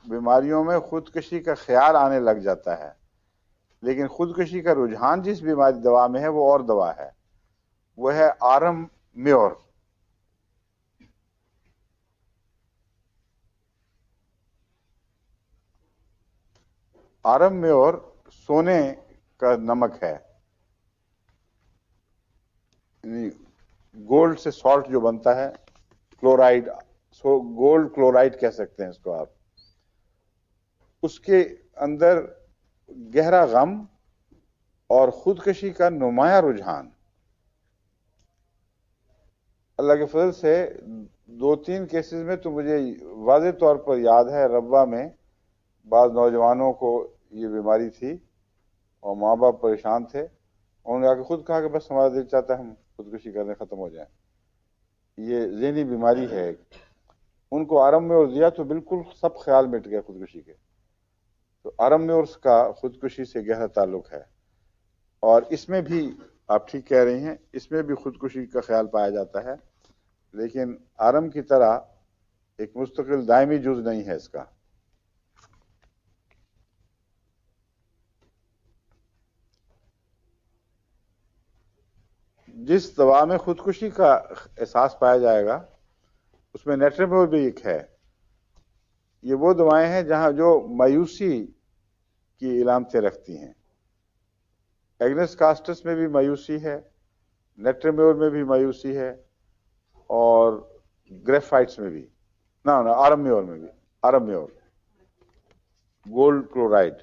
بیماریوں میں خودکشی کا خیال آنے لگ جاتا ہے، لیکن خودکشی کا رجحان جس بیماری دوا میں ہے وہ اور دوا ہے، وہ ہے آرم میور۔ آرم میور سونے کا نمک ہے، یعنی گولڈ سے سالٹ جو بنتا ہے، کلورائڈ، گولڈ کلورائڈ کہہ سکتے ہیں اس کو آپ۔ اس کے اندر گہرا غم اور خودکشی کا نمایاں رجحان۔ اللہ کے فضل سے 2-3 کیسز میں تو مجھے واضح طور پر یاد ہے، ربوہ میں بعض نوجوانوں کو یہ بیماری تھی اور ماں باپ پریشان تھے، انہوں نے آ کے خود کہا کہ بس ہمارا دل چاہتا ہے ہم خودکشی کرنے ختم ہو جائیں۔ یہ ذہنی بیماری ہے۔ ان کو آرم میں اور دیا تو بالکل سب خیال مٹ گیا خودکشی کے۔ تو آرم میں اس کا خودکشی سے گہرا تعلق ہے، اور اس میں بھی آپ ٹھیک کہہ رہی ہیں، اس میں بھی خودکشی کا خیال پایا جاتا ہے، لیکن آرم کی طرح ایک مستقل دائمی جز نہیں ہے اس کا۔ جس دوا میں خودکشی کا احساس پایا جائے گا اس میں نیٹرمول بھی ایک ہے۔ یہ وہ دوائیں ہیں جہاں جو مایوسی کی علامتیں رکھتی ہیں۔ ایگنس کاسٹس میں بھی مایوسی ہے، نیٹرمیور میں بھی مایوسی ہے، اور گریفائٹس میں بھی، آرم میور میں بھی، آرم میور گولڈ کلورائڈ۔